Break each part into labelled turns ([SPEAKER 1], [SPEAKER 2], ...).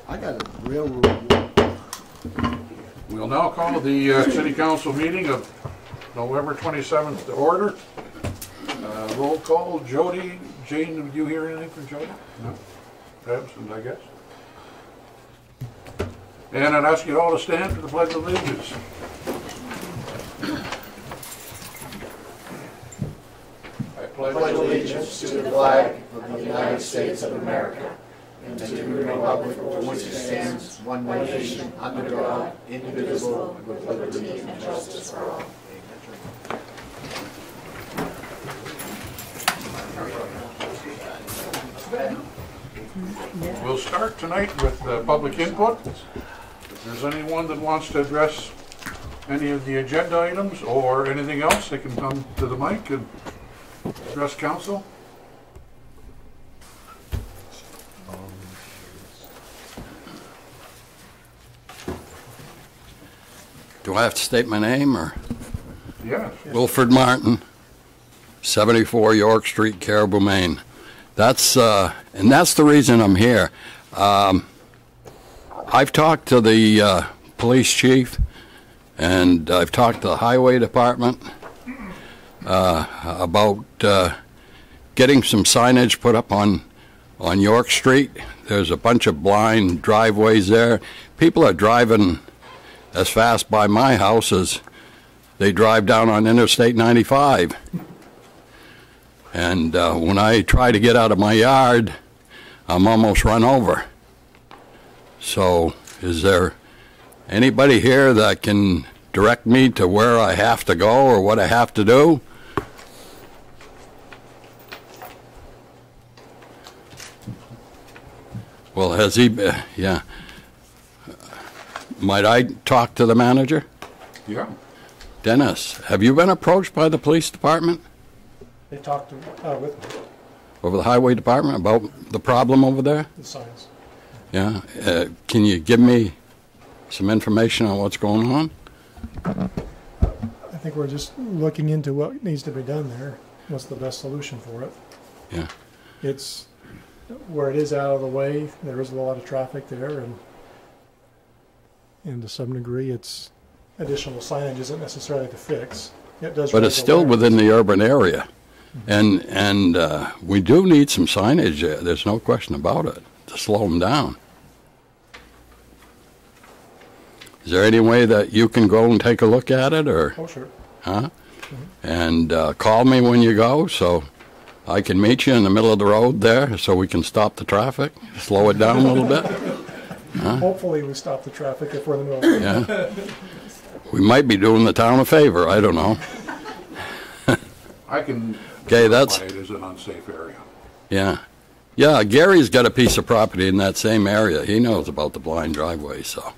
[SPEAKER 1] I got a railroad.
[SPEAKER 2] We'll now call the City Council meeting of November 27th to order. Roll call, Jody. Jane, did you hear anything from Jody? No? Absent, I guess. And I'd ask you all to stand for the Pledge of Allegiance. I
[SPEAKER 3] pledge allegiance to the flag of the United States of America and to the republic for which it stands, one nation, under God, indivisible, with liberty and justice for all.
[SPEAKER 2] We'll start tonight with public input. If there's anyone that wants to address any of the agenda items or anything else, they can come to the mic and address council.
[SPEAKER 4] Do I have to state my name or?
[SPEAKER 2] Yeah.
[SPEAKER 4] Wilford Martin, 74 York Street, Caribou, Maine. And that's the reason I'm here. I've talked to the police chief, and I've talked to the highway department about getting some signage put up on York Street. There's a bunch of blind driveways there. People are driving as fast by my house as they drive down on Interstate 95. And when I try to get out of my yard, I'm almost run over. So is there anybody here that can direct me to where I have to go or what I have to do? Well, has he, yeah. Might I talk to the manager?
[SPEAKER 2] Yeah.
[SPEAKER 4] Dennis, have you been approached by the police department?
[SPEAKER 5] They talked with me.
[SPEAKER 4] Over the highway department about the problem over there?
[SPEAKER 5] The signs.
[SPEAKER 4] Yeah. Can you give me some information on what's going on?
[SPEAKER 5] I think we're just looking into what needs to be done there. What's the best solution for it?
[SPEAKER 4] Yeah.
[SPEAKER 5] It's where it is out of the way. There is a lot of traffic there, and to some degree, it's additional signage isn't necessarily to fix. It does.
[SPEAKER 4] But it's still within the urban area. And we do need some signage there. There's no question about it, to slow them down. Is there any way that you can go and take a look at it, or?
[SPEAKER 5] Oh, sure.
[SPEAKER 4] Huh? And call me when you go so I can meet you in the middle of the road there so we can stop the traffic, slow it down a little bit. Huh?
[SPEAKER 5] Hopefully we stop the traffic if we're in the middle of it.
[SPEAKER 4] Yeah. We might be doing the town a favor. I don't know.
[SPEAKER 2] I can.
[SPEAKER 4] Okay, that's.
[SPEAKER 2] It is an unsafe area.
[SPEAKER 4] Yeah. Yeah, Gary's got a piece of property in that same area. He knows about the blind driveway, so.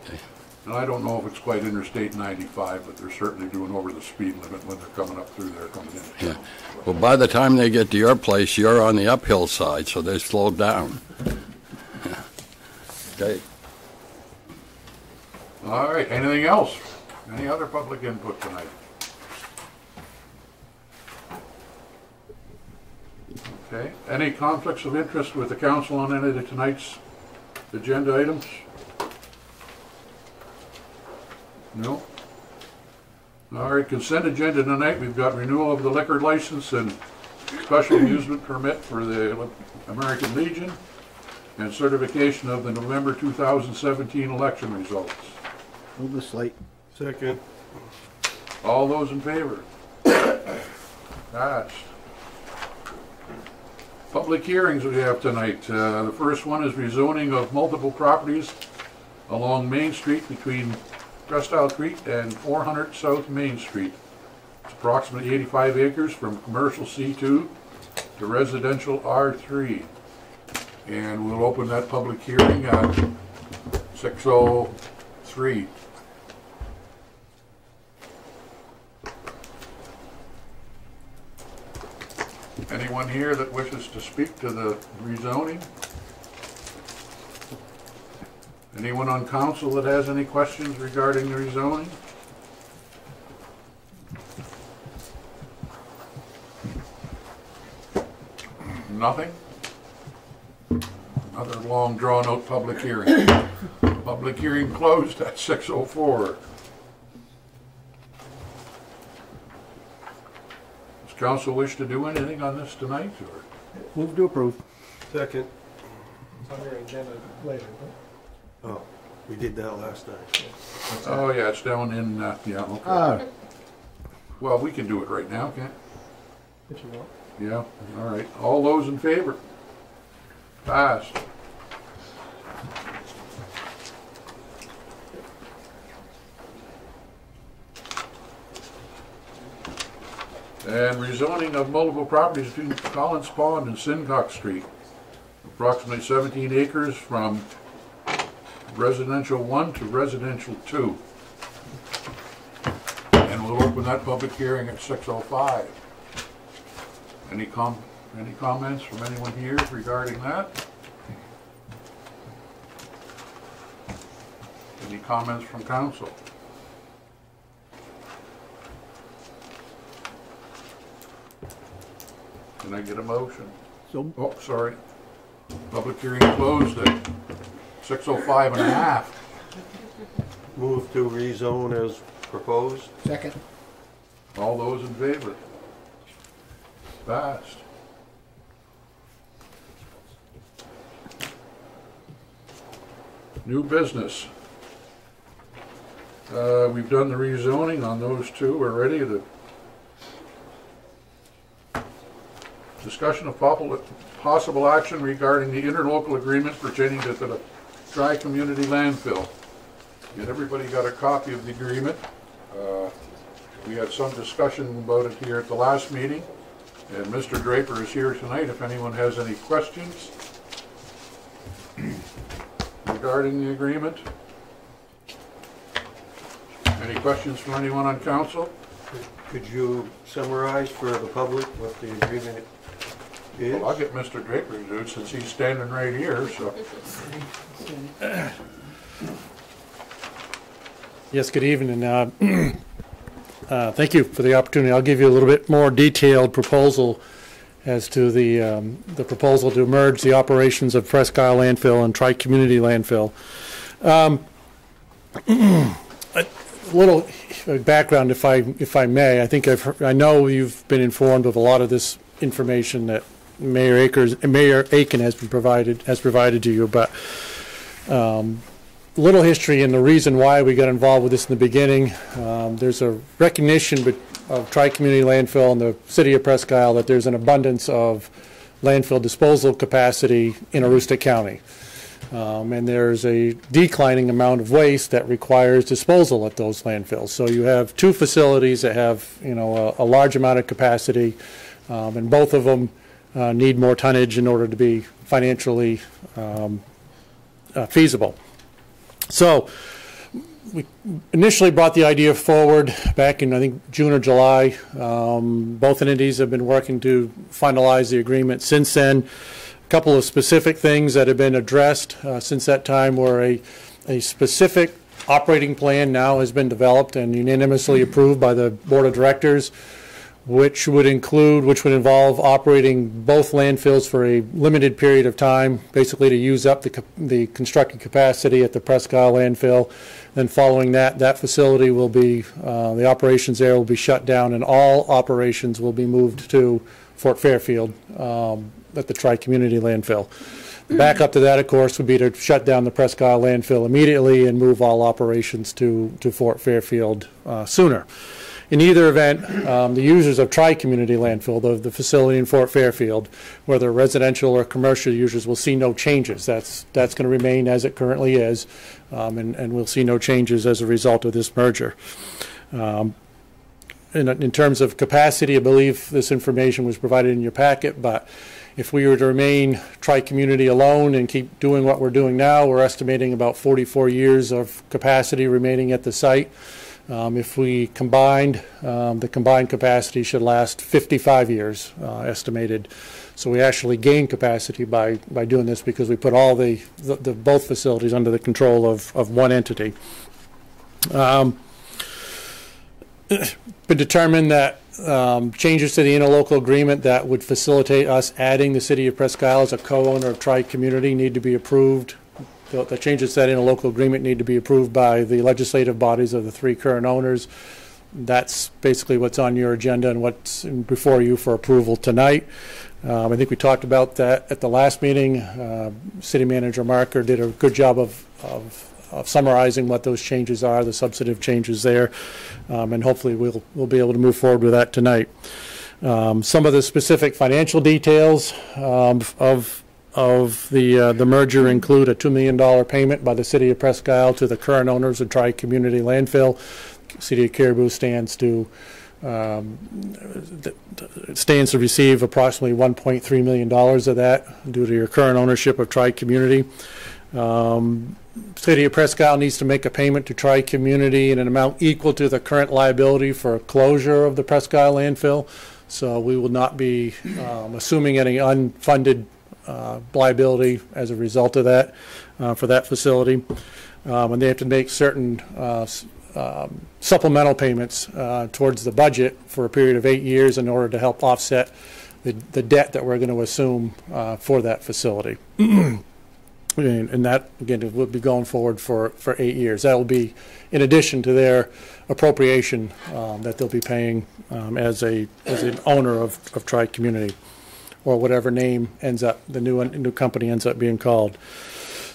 [SPEAKER 4] Okay.
[SPEAKER 2] And I don't know if it's quite Interstate 95, but they're certainly doing over the speed limit when they're coming up through there, coming in.
[SPEAKER 4] Yeah. Well, by the time they get to your place, you're on the uphill side, so they slowed down. Yeah. Okay.
[SPEAKER 2] All right, anything else? Any other public input tonight? Okay, any conflicts of interest with the council on any of tonight's agenda items? No? All right, consent agenda tonight, we've got renewal of the liquor license and special amusement permit for the American Legion and certification of the November 2017 election results.
[SPEAKER 1] Move the slate.
[SPEAKER 2] Second. All those in favor? Passed. Public hearings we have tonight. The first one is rezoning of multiple properties along Main Street between Crestile Creek and 400 South Main Street. It's approximately 85 acres from commercial C2 to residential R3. And we'll open that public hearing at 6:03. Anyone here that wishes to speak to the rezoning? Anyone on council that has any questions regarding the rezoning? Nothing? Another long drawn-out public hearing. Public hearing closed at 6:04. Does council wish to do anything on this tonight, or?
[SPEAKER 1] Move to approve.
[SPEAKER 6] Second.
[SPEAKER 5] It's on your agenda later,
[SPEAKER 6] Oh, we did that last night.
[SPEAKER 2] Oh, yeah, it's down in, yeah, okay.
[SPEAKER 1] Ah,
[SPEAKER 2] Well, we can do it right now, can't?
[SPEAKER 5] but if you want.
[SPEAKER 2] Yeah, all right. All those in favor? Passed. And rezoning of multiple properties between Collins Pond and Sincock Street. Approximately 17 acres from residential 1 to residential 2. And we'll open that public hearing at 6:05. Any comments from anyone here regarding that? Any comments from council? Can I get a motion?
[SPEAKER 1] so,
[SPEAKER 2] Oh, sorry. Public hearing closed at 6:05 and a half.
[SPEAKER 6] Move to rezone as proposed.
[SPEAKER 1] second.
[SPEAKER 2] All those in favor? Passed. New business. We've done the rezoning on those two. We're ready to discussion of possible action regarding the interlocal agreement pertaining to the TriCommunity landfill. And everybody got a copy of the agreement. We had some discussion about it here at the last meeting, and Mr. Draper is here tonight if anyone has any questions regarding the agreement. Any questions from anyone on council?
[SPEAKER 6] Could you summarize for the public what the agreement is?
[SPEAKER 2] Well, I'll get Mr. Draper to do it since he's standing right here, so.
[SPEAKER 7] Yes, good evening. Thank you for the opportunity. I'll give you a little bit more detailed proposal as to the proposal to merge the operations of Presque Isle Landfill and TriCommunity Landfill. A little background, if I may. I think I know you've been informed of a lot of this information that Mayor Aiken has provided to you, but little history and the reason why we got involved with this in the beginning. There's a recognition of TriCommunity Landfill and the city of Presque Isle that there's an abundance of landfill disposal capacity in Aroostook County. And there's a declining amount of waste that requires disposal at those landfills. So you have two facilities that have, a large amount of capacity, and both of them need more tonnage in order to be financially feasible. So we initially brought the idea forward back in, I think, June or July. Both entities have been working to finalize the agreement since then. A couple of specific things that have been addressed since that time were a specific operating plan now has been developed and unanimously approved by the Board of Directors, which would involve operating both landfills for a limited period of time, basically to use up the constructed capacity at the Presque Isle landfill. Then following that facility will be, the operations there will be shut down and all operations will be moved to Fort Fairfield at the TriCommunity landfill. The backup to that, of course, would be to shut down the Presque Isle landfill immediately and move all operations to Fort Fairfield sooner. In either event, the users of TriCommunity landfill, the facility in Fort Fairfield, whether residential or commercial users, will see no changes. That's going to remain as it currently is, and we'll see no changes as a result of this merger. In terms of capacity, I believe this information was provided in your packet, but if we were to remain TriCommunity alone and keep doing what we're doing now, we're estimating about 44 years of capacity remaining at the site. If we combined, the combined capacity should last 55 years, estimated. So we actually gain capacity by doing this because we put all both facilities under the control of one entity. Been determined that changes to the interlocal agreement that would facilitate us adding the city of Presque Isle as a co-owner of TriCommunity need to be approved. The changes to that interlocal agreement need to be approved by the legislative bodies of the 3 current owners. That's basically what's on your agenda and what's before you for approval tonight. I think we talked about that at the last meeting. City Manager Marker did a good job of summarizing what those changes are, the substantive changes there, and hopefully we'll be able to move forward with that tonight. Some of the specific financial details of the merger include a $2 million payment by the City of Presque Isle to the current owners of TriCommunity Landfill. City of Caribou stands to receive approximately $1.3 million of that due to your current ownership of TriCommunity. City of Presque Isle needs to make a payment to TriCommunity in an amount equal to the current liability for closure of the Presque Isle landfill. So we will not be assuming any unfunded liability as a result of that for that facility. And they have to make certain supplemental payments towards the budget for a period of 8 years in order to help offset the debt that we're going to assume for that facility. And that, again, will be going forward for 8 years. That will be in addition to their appropriation that they'll be paying as an owner of TriCommunity, or whatever name ends up, the new company ends up being called.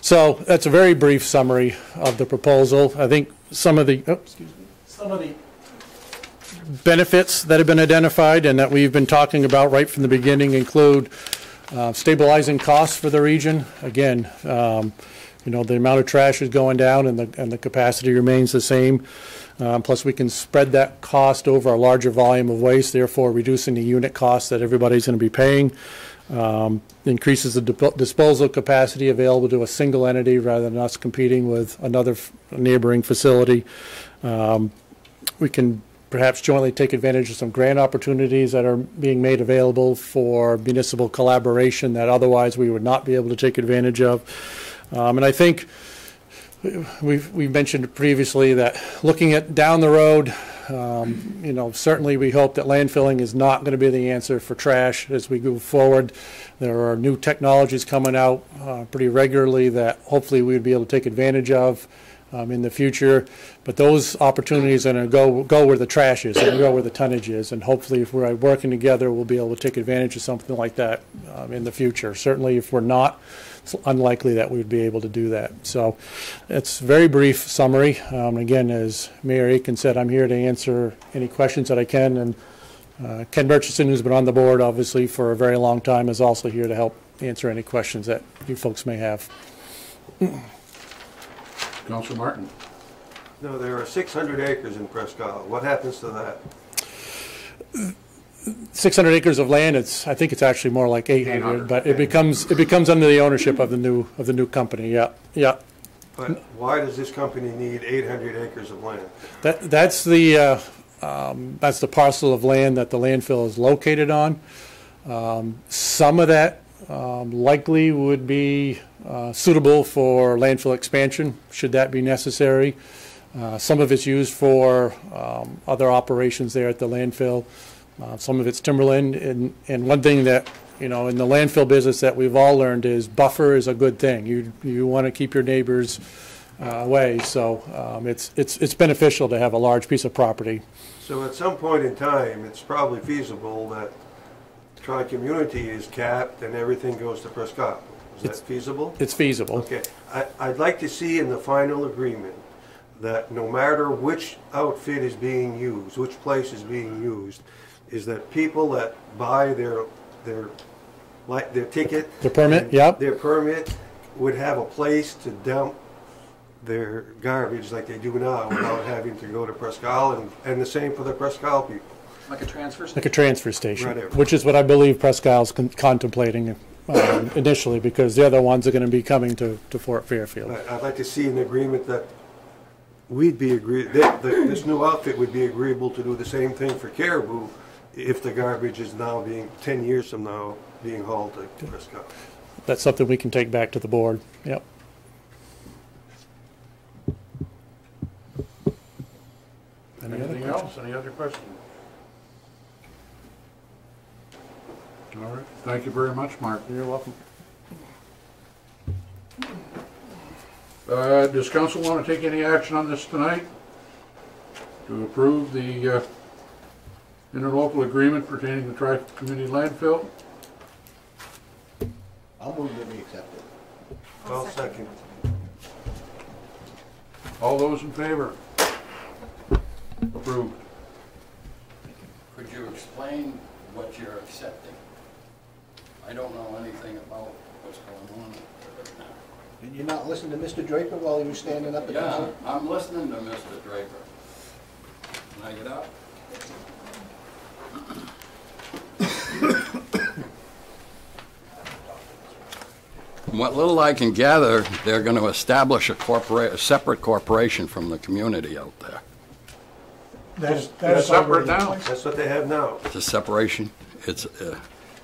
[SPEAKER 7] So that's a very brief summary of the proposal. I think some of the benefits that have been identified and that we've been talking about right from the beginning include stabilizing costs for the region. Again, you know, the amount of trash is going down and the capacity remains the same. Plus we can spread that cost over a larger volume of waste, therefore reducing the unit cost that everybody's going to be paying. Increases the disposal capacity available to a single entity rather than us competing with another neighboring facility. We can perhaps jointly take advantage of some grant opportunities that are being made available for municipal collaboration that otherwise we would not be able to take advantage of. And I think we've mentioned previously that looking at down the road, you know, certainly we hope that landfilling is not going to be the answer for trash as we go forward. There are new technologies coming out pretty regularly that hopefully we would be able to take advantage of in the future. But those opportunities are going to go where the trash is and go where the tonnage is. And hopefully if we're working together, we'll be able to take advantage of something like that in the future. Certainly if we're not, it's unlikely that we would be able to do that. So it's a very brief summary. Again, as Mayor Aiken said, I'm here to answer any questions that I can. And Ken Murchison, who's been on the board obviously for a very long time, is also here to help answer any questions that you folks may have.
[SPEAKER 2] Councilor Martin.
[SPEAKER 6] No, there are 600 acres in Presque Isle. What happens to that?
[SPEAKER 7] 600 acres of land. I think it's actually more like 800, but it becomes under the ownership of the new company. Yeah, yeah.
[SPEAKER 6] But why does this company need 800 acres of land?
[SPEAKER 7] That's the parcel of land that the landfill is located on. Some of that likely would be suitable for landfill expansion, should that be necessary. Some of it's used for other operations there at the landfill. Some of it's timberland, and one thing that, you know, in the landfill business that we've all learned is buffer is a good thing. You want to keep your neighbors away, so it's beneficial to have a large piece of property.
[SPEAKER 6] So at some point in time, it's probably feasible that TriCommunity is capped and everything goes to Presque Isle. Is that feasible?
[SPEAKER 7] It's feasible.
[SPEAKER 6] Okay. I'd like to see in the final agreement that no matter which outfit is being used, which place is being used, is that people that buy their ticket,
[SPEAKER 7] their permit, yep,
[SPEAKER 6] their permit would have a place to dump their garbage like they do now without having to go to Presque Isle, and the same for the Presque Isle people.
[SPEAKER 3] Like a transfer station?
[SPEAKER 7] Like a transfer station,
[SPEAKER 6] right,
[SPEAKER 7] which is what I believe Presque Isle's contemplating initially, because the other ones are going to be coming to Fort Fairfield.
[SPEAKER 6] I'd like to see an agreement that we'd be this new outfit would be agreeable to do the same thing for Caribou if the garbage is now 10 years from now being hauled to Presque Isle.
[SPEAKER 7] That's something we can take back to the board. Yep.
[SPEAKER 2] Anything else? Any other questions? All right, thank you very much, Mark.
[SPEAKER 7] You're welcome.
[SPEAKER 2] Does council want to take any action on this tonight? To approve the interlocal agreement pertaining to TriCommunity landfill?
[SPEAKER 1] I'll move that we accept it.
[SPEAKER 6] I'll second.
[SPEAKER 2] All those in favor? Approved.
[SPEAKER 4] Could you explain what you're accepting? I don't know anything about what's going on right now.
[SPEAKER 1] Did you not listen to Mr. Draper while he was standing up at the
[SPEAKER 4] Yeah,
[SPEAKER 1] counter?
[SPEAKER 4] I'm listening to Mr. Draper. Can I get up? From what little I can gather, they're going to establish a separate corporation from the community out there.
[SPEAKER 2] They're separate now.
[SPEAKER 6] That's what they have now.
[SPEAKER 4] It's a separation. It's,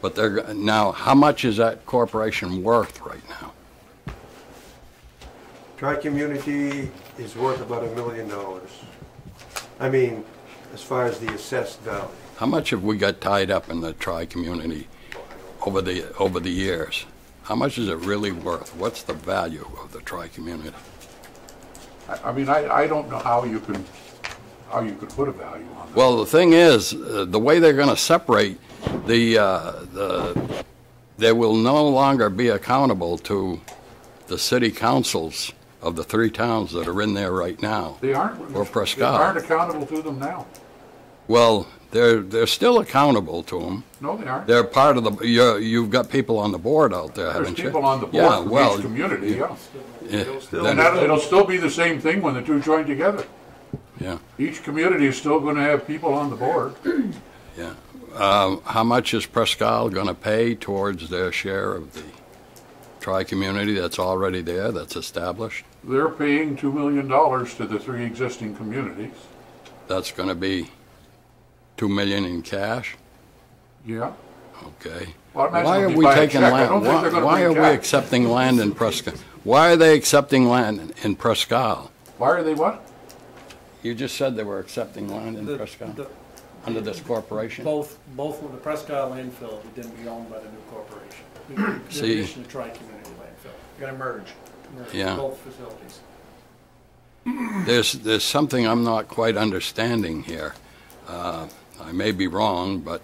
[SPEAKER 4] but they're now. How much is that corporation worth right now?
[SPEAKER 6] TriCommunity is worth about $1 million. I mean, as far as the assessed value.
[SPEAKER 4] How much have we got tied up in the tri-community over the years? How much is it really worth? What's the value of the tri-community?
[SPEAKER 2] I mean, I don't know how you could put a value on that.
[SPEAKER 4] Well, the thing is, the way they're going to separate they will no longer be accountable to the city councils of the 3 towns that are in there right now.
[SPEAKER 2] They aren't.
[SPEAKER 4] Or Prescott.
[SPEAKER 2] They aren't accountable to them now.
[SPEAKER 4] Well, they're still accountable to them.
[SPEAKER 2] No, they aren't.
[SPEAKER 4] They're part of the. You've got people on the board out there, haven't you?
[SPEAKER 2] There's people on the board
[SPEAKER 4] yeah,
[SPEAKER 2] from
[SPEAKER 4] well,
[SPEAKER 2] each community, yeah.
[SPEAKER 4] Then,
[SPEAKER 2] And it'll still be the same thing when the two join together.
[SPEAKER 4] yeah,
[SPEAKER 2] Each community is still going to have people on the board.
[SPEAKER 4] yeah. How much is Prescott going to pay towards their share of the tri-community that's already there, that's established?
[SPEAKER 2] They're paying $2 million to the 3 existing communities.
[SPEAKER 4] That's going to be $2 million in cash.
[SPEAKER 2] Yeah.
[SPEAKER 4] Okay.
[SPEAKER 2] Well, I imagine
[SPEAKER 4] Why are
[SPEAKER 2] they'll be
[SPEAKER 4] we
[SPEAKER 2] buying
[SPEAKER 4] taking
[SPEAKER 2] check. I
[SPEAKER 4] land?
[SPEAKER 2] don't think they're gonna
[SPEAKER 4] Why
[SPEAKER 2] bring
[SPEAKER 4] are we
[SPEAKER 2] check.
[SPEAKER 4] accepting land in Prescott? Why are they accepting land in Prescott?
[SPEAKER 2] Why are they what?
[SPEAKER 4] You just said they were accepting land in Prescott under this corporation.
[SPEAKER 7] Both of the Prescott landfill didn't be owned by the new corporation. In
[SPEAKER 4] See.
[SPEAKER 7] addition to tri-community landfill. You're going to merge.
[SPEAKER 4] Yeah.
[SPEAKER 7] Both facilities.
[SPEAKER 4] There's something I'm not quite understanding here. I may be wrong, but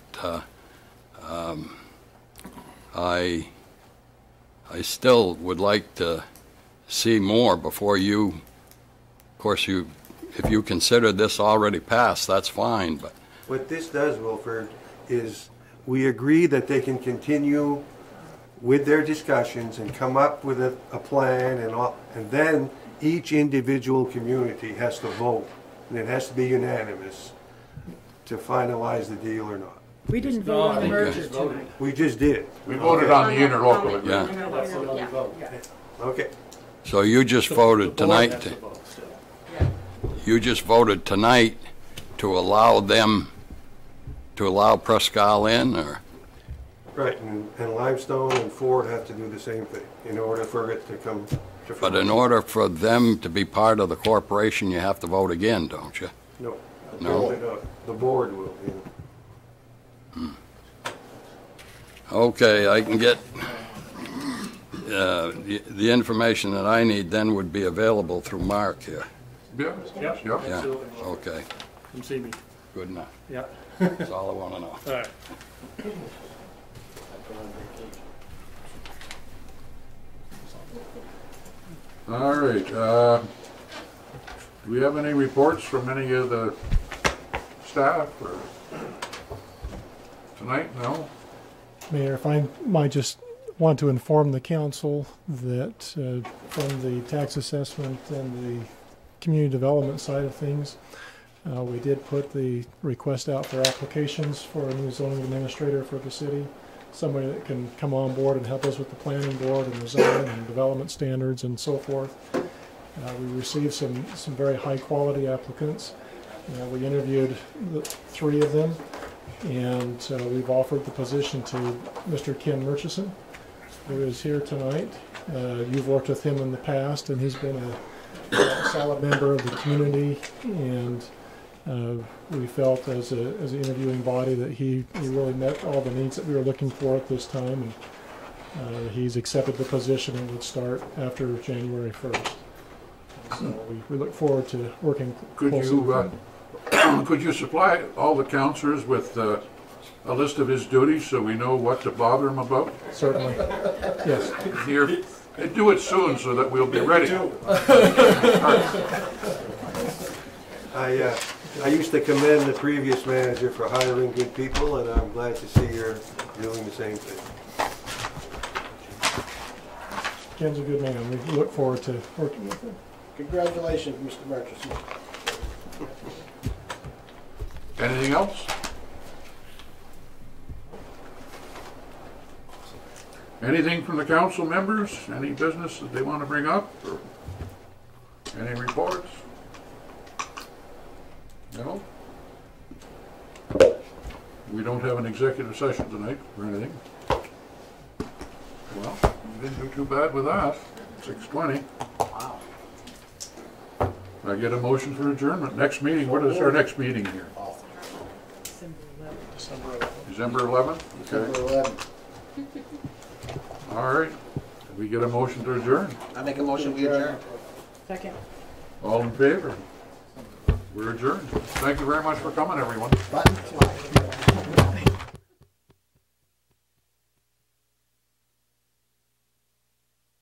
[SPEAKER 4] I still would like to see more before you. Of course, if you consider this already passed, that's fine. But
[SPEAKER 6] What this does, Wilford, is we agree that they can continue with their discussions and come up with a plan and all, and then each individual community has to vote, and it has to be unanimous to finalize the deal or not.
[SPEAKER 8] We didn't vote on the
[SPEAKER 7] No,
[SPEAKER 8] merger tonight.
[SPEAKER 6] We just did.
[SPEAKER 2] We voted on the interlocal agreement.
[SPEAKER 4] Yeah.
[SPEAKER 7] That's the only vote.
[SPEAKER 6] Okay.
[SPEAKER 4] so you just voted
[SPEAKER 7] The board
[SPEAKER 4] tonight.
[SPEAKER 7] has to vote still.
[SPEAKER 4] You just voted tonight to allow them to allow Prescott in, or
[SPEAKER 6] Right, and Limestone and Ford have to do the same thing in order for it to come to
[SPEAKER 4] but
[SPEAKER 6] fruition.
[SPEAKER 4] in order for them to be part of the corporation, you have to vote again, don't you?
[SPEAKER 6] No.
[SPEAKER 4] No.
[SPEAKER 6] The board will, yeah.
[SPEAKER 4] Okay, I can get, the information that I need then would be available through Mark here.
[SPEAKER 2] Yeah.
[SPEAKER 7] Yep.
[SPEAKER 2] Yeah.
[SPEAKER 4] Yeah,
[SPEAKER 7] Absolutely.
[SPEAKER 4] okay,
[SPEAKER 7] Come see me.
[SPEAKER 4] good enough.
[SPEAKER 7] Yeah.
[SPEAKER 4] That's all I want to know.
[SPEAKER 7] All right.
[SPEAKER 2] All right. Do we have any reports from any of the staff or tonight? No?
[SPEAKER 5] Mayor, if I might just want to inform the council that from the tax assessment and the community development side of things, we did put the request out for applications for a new zoning administrator for the city, somebody that can come on board and help us with the planning board and the zoning and development standards and so forth. We received some very high quality applicants. We interviewed 3 of them, and we've offered the position to Mr. Ken Murchison, who is here tonight. You've worked with him in the past, and he's been a solid member of the community, and We felt as an interviewing body that he really met all the needs that we were looking for at this time, and he's accepted the position and would start after January 1st. So we look forward to working closely with him.
[SPEAKER 2] Could you supply all the counselors with a list of his duties so we know what to bother him about?
[SPEAKER 5] Certainly. Yes.
[SPEAKER 2] Here, and do it soon so that we'll be ready.
[SPEAKER 6] I used to commend the previous manager for hiring good people, and I'm glad to see you're doing the same thing.
[SPEAKER 5] Ken's a good man. We look forward to working with him.
[SPEAKER 1] Congratulations, Mr. Murchison.
[SPEAKER 2] Anything else? Anything from the council members? Any business that they want to bring up? Or any reports? No? We don't have an executive session tonight or anything. Well, we didn't do too bad with that. 6:20.
[SPEAKER 1] Wow.
[SPEAKER 2] I get a motion for adjournment. Next meeting, what is our next meeting here? December 11th?
[SPEAKER 1] December
[SPEAKER 2] Okay.
[SPEAKER 1] 11th.
[SPEAKER 2] All right. We get a motion to adjourn.
[SPEAKER 3] I make a motion, we adjourn.
[SPEAKER 8] Second.
[SPEAKER 2] All in favor? We're adjourned. Thank you very much for coming, everyone.
[SPEAKER 1] Button fly.